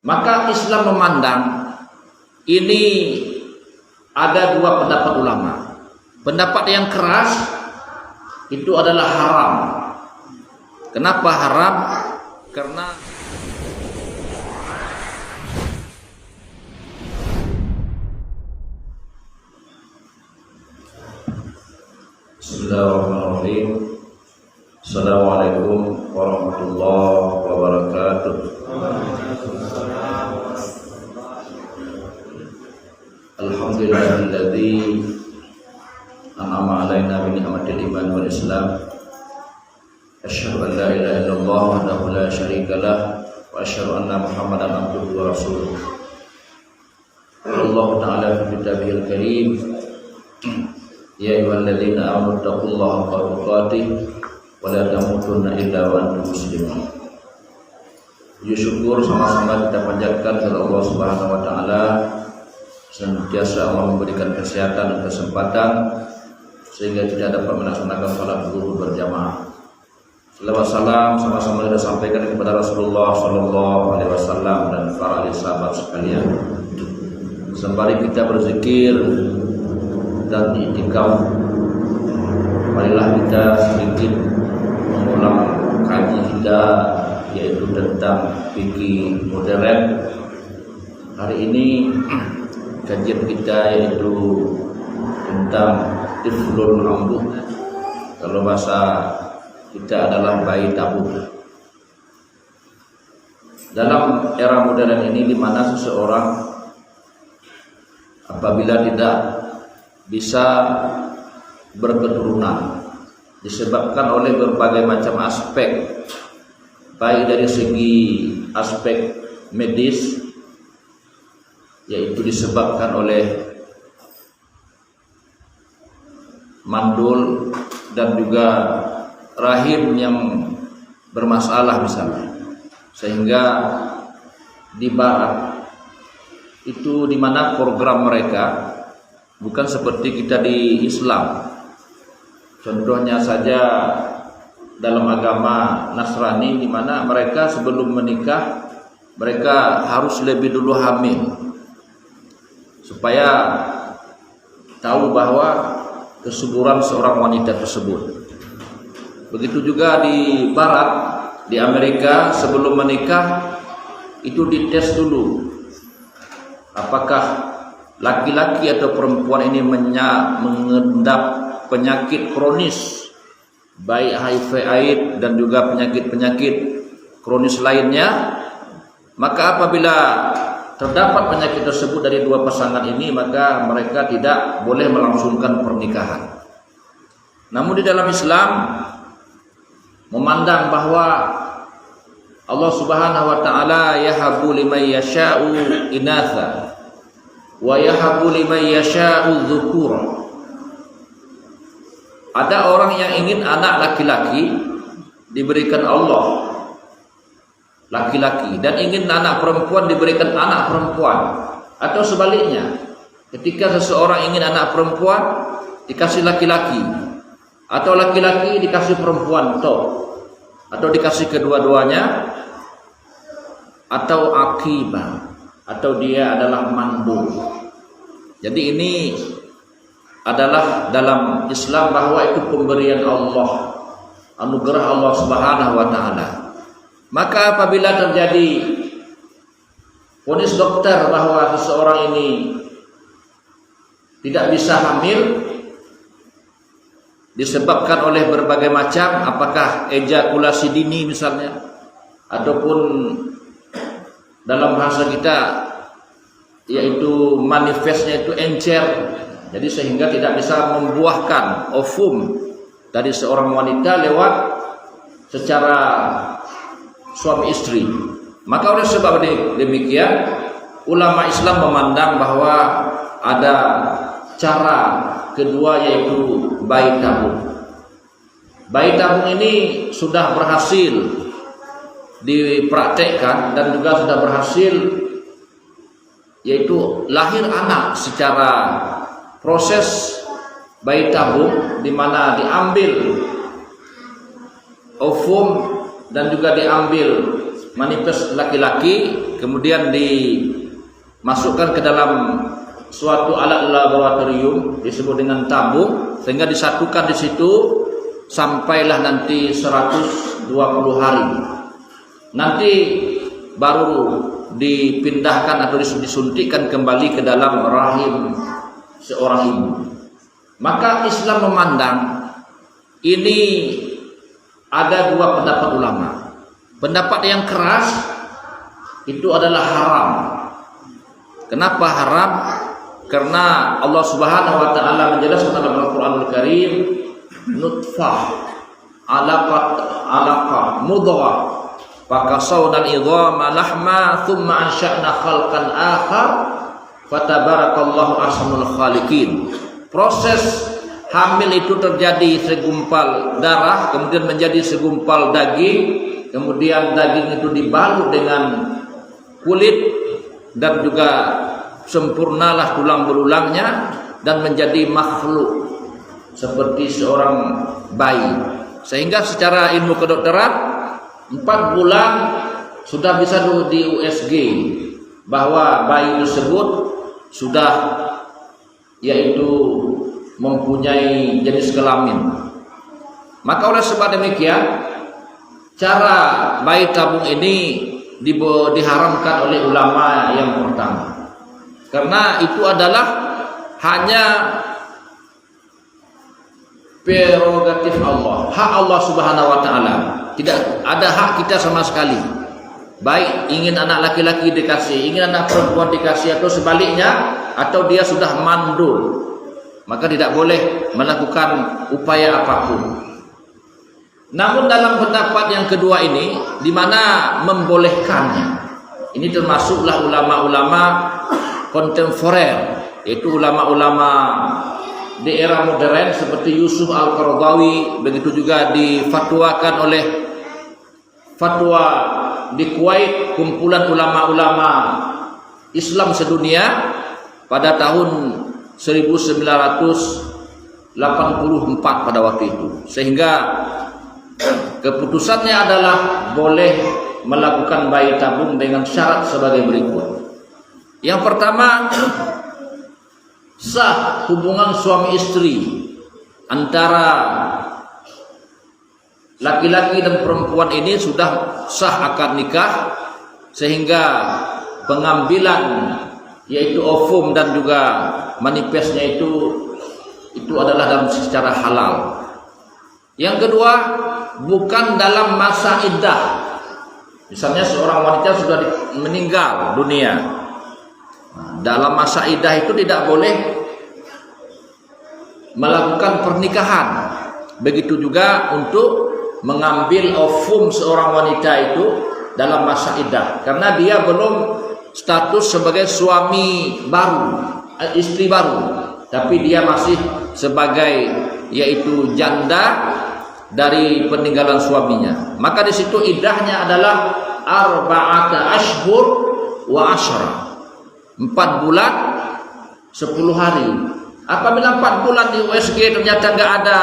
Maka Islam memandang ini ada dua pendapat ulama. Pendapat yang keras itu adalah haram. Kenapa haram? Karena Bismillahirrahmanirrahim. Assalamualaikum warahmatullahi wabarakatuh. Alhamdulillahilladzi an'ama 'alaina bi ni'matil iman wal islam. Asyhadu an la ilaha illallah wahdahu la syarikalah wa asyhadu anna Muhammadan abduhu wa rasuluh. Allah ta'ala fi kitabihil karim. Ya ayyuhalladzina amanu taqullaha haqqa tuqatih wa la tamutunna illa wa antum muslimun. Puji syukur sama-sama kita panjatkan kepada Allah Subhanahu wa taala. Senantiasa Allah memberikan kesehatan dan kesempatan sehingga tidak dapat melaksanakan salat zuhur berjamaah. Selawat salam sama-sama kita sampaikan kepada Rasulullah sallallahu alaihi wasallam dan para ahli sahabat sekalian. Sembari kita berzikir dan i'tikaf, marilah kita sedikit mengulang kaji kita, yaitu tentang fikih modern. Hari ini kajian kita yaitu tentang tiflul mambuh. Kalau bahasa kita adalah bayi tabung. Dalam era modern ini, di mana seseorang apabila tidak bisa berketurunan disebabkan oleh berbagai macam aspek, baik dari segi aspek medis, yaitu disebabkan oleh mandul dan juga rahim yang bermasalah misalnya, sehingga di barat itu di mana program mereka bukan seperti kita di Islam. Contohnya saja dalam agama Nasrani, di mana mereka sebelum menikah mereka harus lebih dulu hamil supaya tahu bahwa kesuburan seorang wanita tersebut. Begitu juga di barat, di Amerika, sebelum menikah itu dites dulu apakah laki-laki atau perempuan ini mengendap penyakit kronis, baik HIV/AIDS dan juga penyakit-penyakit kronis lainnya. Maka apabila terdapat penyakit tersebut dari dua pasangan ini, maka mereka tidak boleh melangsungkan pernikahan. Namun di dalam Islam memandang bahwa Allah Subhanahu wa taala yahabu liman yasha'u inatha wa yahabu liman yasha'u dzukura. Ada orang yang ingin anak laki-laki diberikan Allah laki-laki, dan ingin anak perempuan diberikan anak perempuan, atau sebaliknya, ketika seseorang ingin anak perempuan dikasih laki-laki, atau laki-laki dikasih perempuan atau dikasih kedua-duanya, atau akibah, atau dia adalah mandul. Jadi ini adalah dalam Islam bahwa itu pemberian Allah, anugerah Allah Subhanahu wa taala. Maka apabila terjadi vonis dokter bahwa seseorang ini tidak bisa hamil disebabkan oleh berbagai macam, apakah ejakulasi dini misalnya, ataupun dalam bahasa kita yaitu manifestnya itu encer, jadi sehingga tidak bisa membuahkan ovum dari seorang wanita lewat secara suami istri. Maka oleh sebab demikian, ulama Islam memandang bahwa ada cara kedua, yaitu bayi tabung. Bayi tabung ini sudah berhasil dipraktekkan dan juga sudah berhasil, yaitu lahir anak secara proses bayi tabung, di mana diambil ovum dan juga diambil manifest laki-laki, kemudian dimasukkan ke dalam suatu alat laboratorium disebut dengan tabung, sehingga disatukan di situ sampailah nanti 120 hari. Nanti baru dipindahkan atau disuntikkan kembali ke dalam rahim seorang ibu. Maka Islam memandang ini ada dua pendapat ulama. Pendapat yang keras itu adalah haram. Kenapa haram? Karena Allah Subhanahu wa taala menjelaskan dalam Al-Qur'anul Karim, nutfah, alaqah, mudghah, fakasawna al-idhama lahma, thumma ansha'na khalqan akhar, fatabarakallahu ahsanul khaliqin. Proses hamil itu terjadi segumpal darah, kemudian menjadi segumpal daging, kemudian daging itu dibalut dengan kulit dan juga sempurnalah tulang belulangnya dan menjadi makhluk seperti seorang bayi. Sehingga secara ilmu kedokteran 4 bulan sudah bisa di USG bahwa bayi tersebut sudah yaitu mempunyai jenis kelamin. Maka oleh sebab demikian cara bayi tabung ini diharamkan oleh ulama yang pertama. Karena itu adalah hanya prerogatif Allah, hak Allah Subhanahu wa taala. Tidak ada hak kita sama sekali. Baik ingin anak laki-laki dikasih, ingin anak perempuan dikasih, atau sebaliknya, atau dia sudah mandul, maka tidak boleh melakukan upaya apapun. Namun dalam pendapat yang kedua ini, di mana membolehkannya, ini termasuklah ulama-ulama kontemporer, yaitu ulama-ulama di era modern seperti Yusuf Al-Qaradawi, begitu juga difatwakan oleh fatwa di Kuwait, kumpulan ulama-ulama Islam sedunia pada tahun 1984 pada waktu itu. Sehingga keputusannya adalah boleh melakukan bayi tabung dengan syarat sebagai berikut. Yang pertama, sah hubungan suami istri antara laki-laki dan perempuan ini sudah sah akad nikah, sehingga pengambilan yaitu ovum dan juga manifestnya itu adalah dalam secara halal. Yang kedua, bukan dalam masa iddah. Misalnya seorang wanita sudah meninggal dunia, dalam masa iddah itu tidak boleh melakukan pernikahan. Begitu juga untuk mengambil ovum seorang wanita itu dalam masa iddah, karena dia belum status sebagai suami baru, istri baru, tapi dia masih sebagai yaitu janda dari peninggalan suaminya. Maka di situ iddahnya adalah arba'ata ashhur wa ashra, 4 bulan 10 hari. Apabila 4 bulan di USG ternyata nggak ada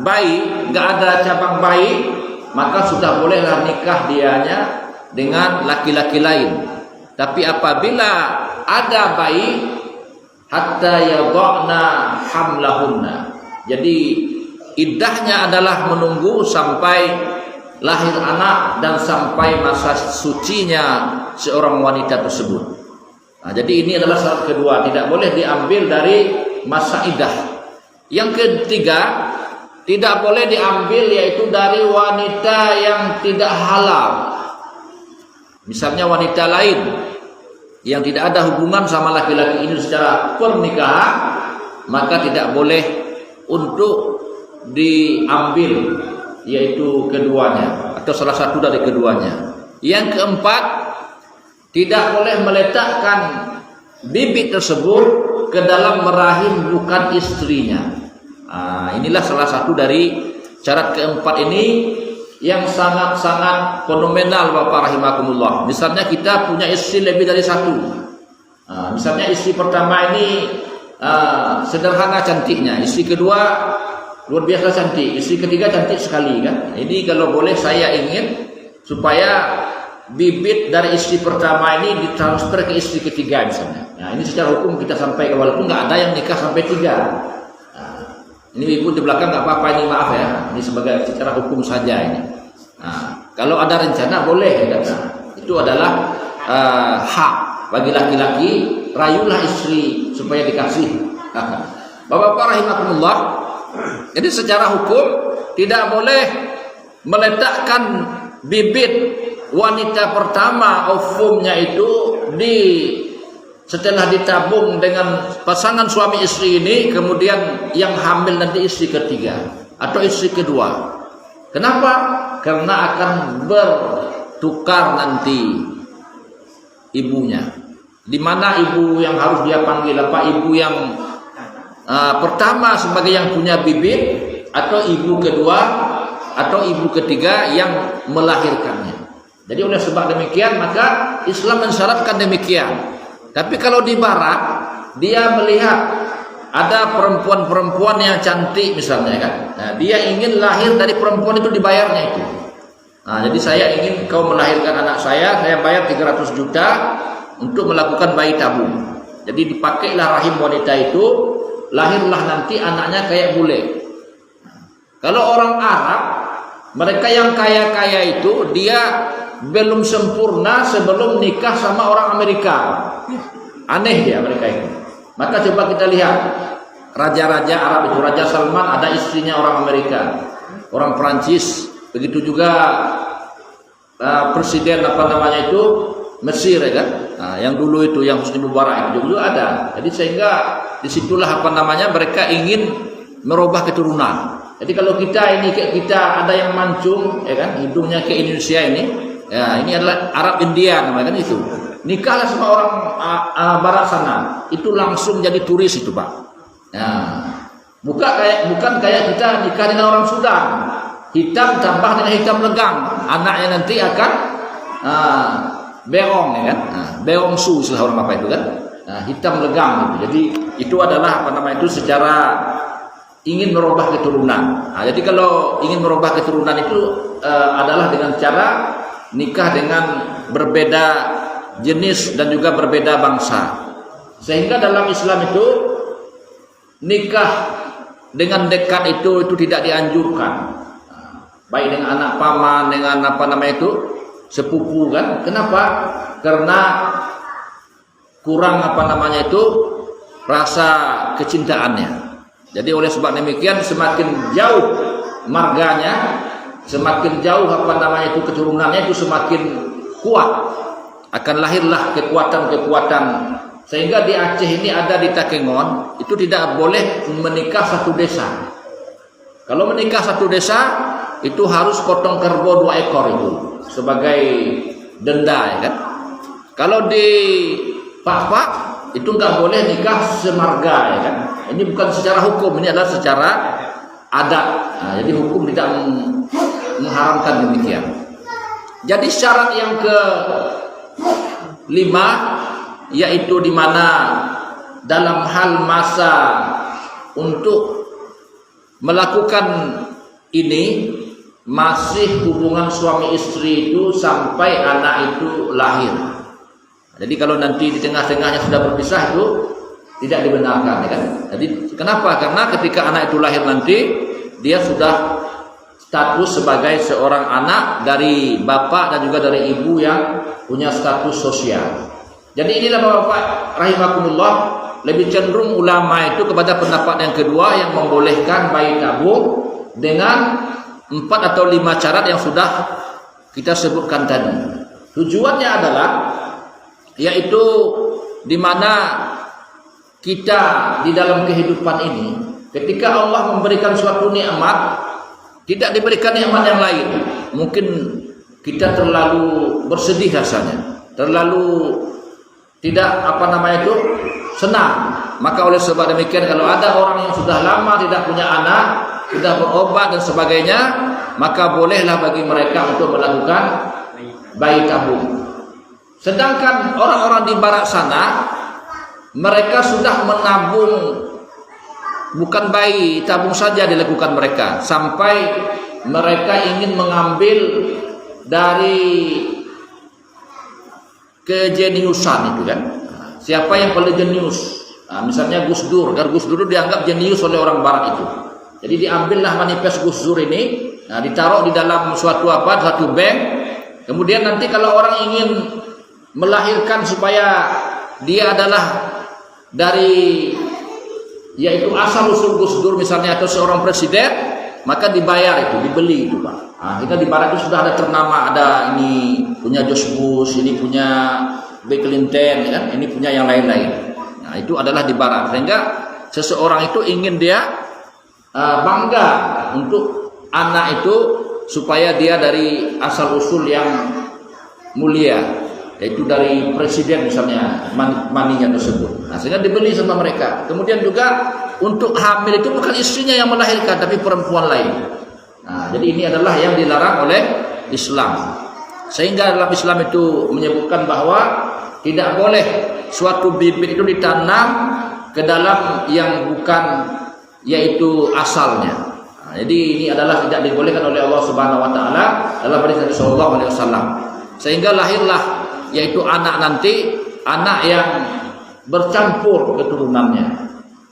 bayi, nggak ada cabang bayi, maka sudah bolehlah nikah dianya dengan laki-laki lain. Tapi apabila ada bayi, hatta yadha'na hamlahunna, jadi iddahnya adalah menunggu sampai lahir anak dan sampai masa sucinya seorang wanita tersebut. Nah, jadi ini adalah syarat kedua, tidak boleh diambil dari masa iddah. Yang ketiga, tidak boleh diambil yaitu dari wanita yang tidak halal. Misalnya wanita lain yang tidak ada hubungan sama laki-laki ini secara pernikahan, maka tidak boleh untuk diambil yaitu keduanya atau salah satu dari keduanya. Yang keempat, tidak boleh meletakkan bibit tersebut ke dalam rahim bukan istrinya. Inilah salah satu dari syarat keempat ini yang sangat-sangat fenomenal, Bapak rahimakumullah. Misalnya kita punya istri lebih dari satu. Misalnya istri pertama ini sederhana cantiknya, istri kedua luar biasa cantik, istri ketiga cantik sekali kan. Ini kalau boleh saya ingin supaya bibit dari istri pertama ini ditransfer ke istri ketiga misalnya. Nah, ini secara hukum kita sampaikan, walaupun nggak ada yang nikah sampai 3. Nah, ini ibu di belakang nggak apa-apa, ini maaf ya, ini sebagai secara hukum saja ini. Nah, kalau ada rencana boleh, ya, itu adalah hak bagi laki-laki, rayulah istri supaya dikasih. Bapak-bapak rahimakumullah, jadi secara hukum tidak boleh meletakkan bibit wanita pertama ovumnya itu setelah ditabung dengan pasangan suami istri ini, kemudian yang hamil nanti istri ketiga atau istri kedua. Kenapa? Karena akan bertukar nanti ibunya. Di mana ibu yang harus dia panggil, apa ibu yang pertama sebagai yang punya bibit, atau ibu kedua atau ibu ketiga yang melahirkannya. Jadi oleh sebab demikian maka Islam mensyaratkan demikian. Tapi kalau di barat dia melihat ada perempuan-perempuan yang cantik misalnya kan, nah, dia ingin lahir dari perempuan itu, dibayarnya itu. Nah, jadi saya ingin kau melahirkan anak saya bayar 300 juta untuk melakukan bayi tabung. Jadi dipakailah rahim wanita itu, lahirlah nanti anaknya kayak bule. Kalau orang Arab, mereka yang kaya-kaya itu dia belum sempurna sebelum nikah sama orang Amerika. Aneh ya mereka itu. Maka coba kita lihat raja-raja Arab itu, Raja Salman ada istrinya orang Amerika, orang Perancis, begitu juga presiden itu Mesir ya kan. Nah, yang dulu itu yang Husni Mubarak itu juga ada. Jadi sehingga disitulah mereka ingin merubah keturunan. Jadi kalau kita ada yang mancung ya kan, hidungnya ke Indonesia ini, ya ini adalah Arab India namanya kan itu. Nikahlah sama orang barat sana, itu langsung jadi turis itu, Pak. Nah, bukan kayak kita nikah dengan orang Sudan, hitam tambah dengan hitam legang, anaknya nanti akan beong ya kan, beong su istilah orang apa itu kan, hitam legang gitu. Jadi itu adalah secara ingin merubah keturunan. Nah, jadi kalau ingin merubah keturunan itu adalah dengan cara nikah dengan berbeda jenis dan juga berbeda bangsa. Sehingga dalam Islam itu nikah dengan dekat itu tidak dianjurkan. Baik dengan anak paman, dengan sepupu kan. Kenapa? Karena kurang rasa kecintaannya. Jadi oleh sebab demikian semakin jauh marganya, semakin jauh keturunannya itu semakin kuat, akan lahirlah kekuatan-kekuatan. Sehingga di Aceh ini ada di Takengon itu tidak boleh menikah satu desa. Kalau menikah satu desa itu harus potong kerbau 2 ekor itu sebagai denda ya kan. Kalau di Pak itu nggak boleh nikah semarga ya kan. Ini bukan secara hukum, ini adalah secara adat. Nah, jadi hukum tidak mengharamkan demikian. Jadi syarat yang ke-5 yaitu di mana dalam hal masa untuk melakukan ini masih hubungan suami istri itu sampai anak itu lahir. Jadi kalau nanti di tengah-tengahnya sudah berpisah itu tidak dibenarkan ya kan. Jadi kenapa? Karena ketika anak itu lahir nanti dia sudah status sebagai seorang anak dari bapak dan juga dari ibu yang punya status sosial. Jadi inilah Bapak rahimakumullah, lebih cenderung ulama itu kepada pendapat yang kedua yang membolehkan bayi tabung dengan 4 atau 5 syarat yang sudah kita sebutkan tadi. Tujuannya adalah yaitu di mana kita di dalam kehidupan ini ketika Allah memberikan suatu nikmat tidak diberikan nikmat yang lain, mungkin kita terlalu bersedih rasanya, terlalu tidak senang. Maka oleh sebab demikian kalau ada orang yang sudah lama tidak punya anak, sudah berobat dan sebagainya, maka bolehlah bagi mereka untuk melakukan bayi tabung. Sedangkan orang-orang di barat sana mereka sudah menabung, bukan bayi tabung saja dilakukan mereka, sampai mereka ingin mengambil dari kejeniusan itu kan. Siapa yang paling jenius? Misalnya Gus Dur, kan Gus Dur dianggap jenius oleh orang barat itu. Jadi diambillah manifest Gus Dur ini, ditaruh di dalam suatu bank. Kemudian nanti kalau orang ingin melahirkan supaya dia adalah dari yaitu asal usul Gus Dur misalnya atau seorang presiden, maka dibayar itu, dibeli itu Pak. Kita di barat itu sudah ada ternama, ada ini punya George Bush, ini punya Bill Clinton, kan? Ini punya yang lain-lain. Nah, itu adalah di barat. Sehingga seseorang itu ingin dia bangga untuk anak itu supaya dia dari asal usul yang mulia, yaitu dari presiden misalnya maninya tersebut. Nah, sehingga dibeli sama mereka. Kemudian juga untuk hamil itu bukan istrinya yang melahirkan, tapi perempuan lain. Nah, jadi ini adalah yang dilarang oleh Islam. Sehingga dalam Islam itu menyebutkan bahwa tidak boleh suatu bibit itu ditanam ke dalam yang bukan yaitu asalnya. Nah, jadi ini adalah tidak dibolehkan oleh Allah Subhanahu wa taala dalam hadis Nabi sallallahu alaihi wasallam. Sehingga lahirlah yaitu anak nanti, anak yang bercampur keturunannya.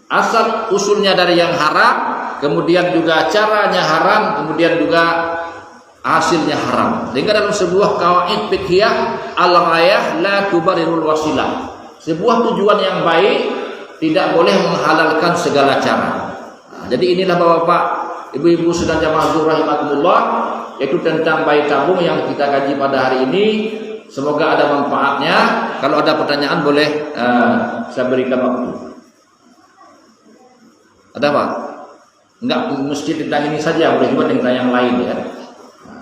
Asal usulnya dari yang haram, kemudian juga caranya haram, kemudian juga hasilnya haram. Sehingga dalam sebuah qawaid fiqhiyah al-ghayah la tubarirul wasilah. Sebuah tujuan yang baik tidak boleh menghalalkan segala cara. Nah, jadi inilah Bapak, Ibu-ibu sedang jamaah zuhur rahimakumullah, yaitu tentang bayi tabung yang kita kaji pada hari ini. Semoga ada manfaatnya. Kalau ada pertanyaan boleh saya berikan waktu. Ada Pak? Enggak mesti tentang ini saja, boleh juga tentang yang lain ya.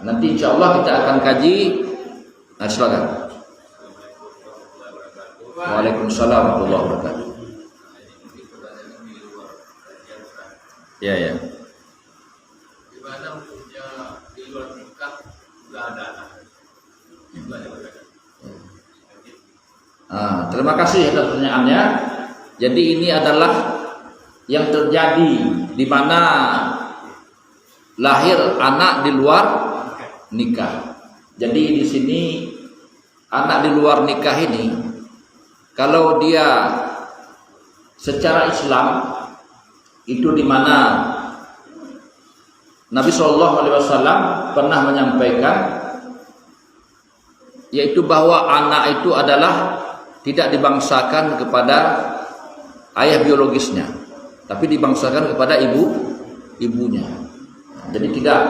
Nanti insya Allah kita akan kaji. Nah, silakan. Waalaikumsalam warahmatullahi wabarakatuh. Ya ya. Gimana punya di luar nikah sudah ada anak? Terima kasih atas pertanyaannya. Jadi ini adalah yang terjadi di mana lahir anak di luar nikah. Jadi di sini anak di luar nikah ini, kalau dia secara Islam itu di mana Nabi Shallallahu Alaihi Wasallam pernah menyampaikan, yaitu bahwa anak itu adalah tidak dibangsakan kepada ayah biologisnya, tapi dibangsakan kepada ibunya. Jadi tidak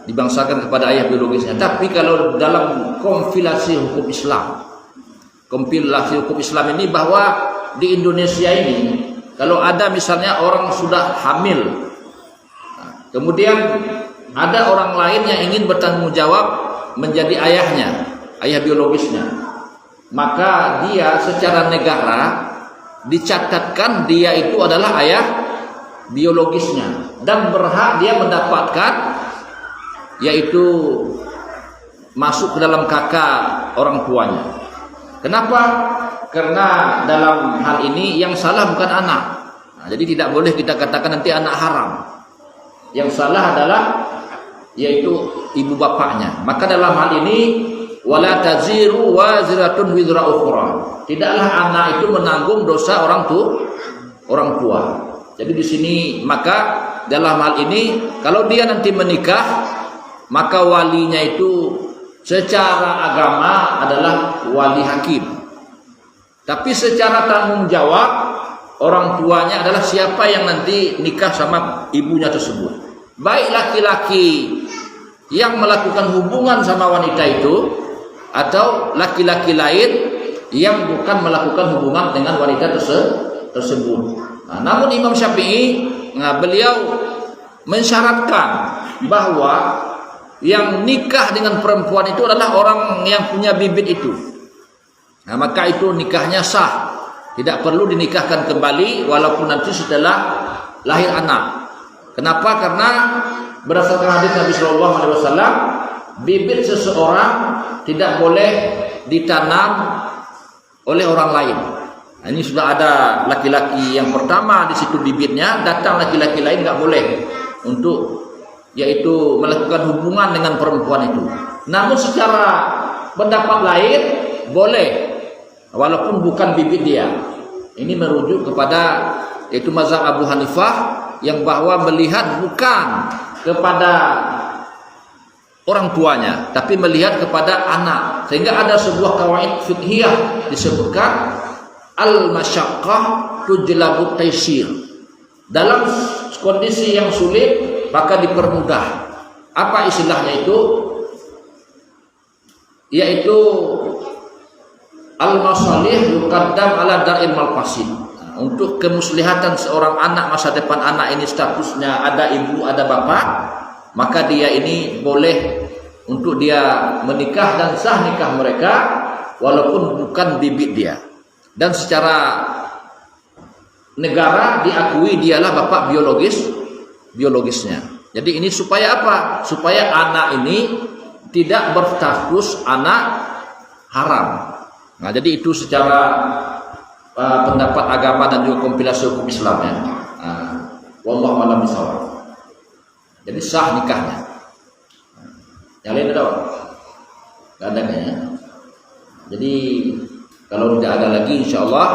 dibangsakan kepada ayah biologisnya. Tapi kalau dalam kompilasi hukum Islam ini bahwa di Indonesia ini kalau ada misalnya orang sudah hamil, kemudian ada orang lain yang ingin bertanggung jawab menjadi ayahnya, ayah biologisnya, maka dia secara negara dicatatkan dia itu adalah ayah biologisnya dan berhak dia mendapatkan yaitu masuk ke dalam kakak orang tuanya. Kenapa? Karena dalam hal ini yang salah bukan anak. Nah, jadi tidak boleh kita katakan nanti anak haram. Yang salah adalah yaitu ibu bapaknya. Maka dalam hal ini wala taziru waziratun wizra ukhra. Tidaklah anak itu menanggung dosa orang tua. Jadi di sini maka dalam hal ini kalau dia nanti menikah, maka walinya itu secara agama adalah wali hakim. Tapi secara tanggung jawab orang tuanya adalah siapa yang nanti nikah sama ibunya tersebut. Baik laki-laki yang melakukan hubungan sama wanita itu atau laki-laki lain yang bukan melakukan hubungan dengan wanita tersebut. Nah, namun Imam Syafi'i beliau mensyaratkan bahwa yang nikah dengan perempuan itu adalah orang yang punya bibit itu. Nah, maka itu nikahnya sah, tidak perlu dinikahkan kembali walaupun nanti setelah lahir anak. Kenapa? Karena berdasarkan hadis Nabi Shallallahu Alaihi Wasallam, bibit seseorang tidak boleh ditanam oleh orang lain. Nah, ini sudah ada laki-laki yang pertama di situ bibitnya, datang laki-laki lain nggak boleh untuk yaitu melakukan hubungan dengan perempuan itu. Namun secara pendapat lain boleh walaupun bukan bibit dia. Ini merujuk kepada yaitu mazhab Abu Hanifah yang bahwa melihat bukan kepada orang tuanya, tapi melihat kepada anak. Sehingga ada sebuah kawaid fiqhiyah disebutkan al-masyaqqah tujlabu taysir. Dalam kondisi yang sulit maka dipermudah. Apa istilahnya itu? Yaitu al-masalih yuqaddam ala dar'il malfasid. Untuk kemuslihatan seorang anak, masa depan anak ini statusnya ada ibu, ada bapak, maka dia ini boleh untuk dia menikah dan sah nikah mereka walaupun bukan bibit dia. Dan secara negara diakui dialah bapak biologisnya. Jadi ini supaya apa? Supaya anak ini tidak berstatus anak haram. Nah, jadi itu secara pendapat agama dan juga kompilasi hukum Islam ya. Wallahu a'lam bishawab. Jadi sah nikahnya. Yang lain ada? Enggak ada kayaknya. Jadi kalau tidak ada lagi insyaallah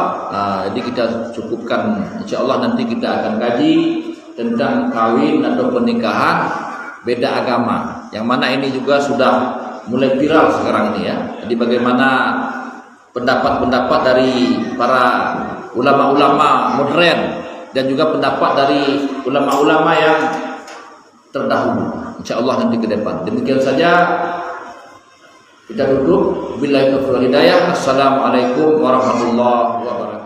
jadi kita cukupkan, insyaallah nanti kita akan kaji tentang kawin atau pernikahan beda agama. Yang mana ini juga sudah mulai viral sekarang ini ya. Jadi bagaimana pendapat-pendapat dari para ulama-ulama modern dan juga pendapat dari ulama-ulama yang terdahulu. Insyaallah nanti ke depan. Demikian saja kita tutup. Billahi taufiq wal hidayah. Assalamualaikum warahmatullahi wabarakatuh.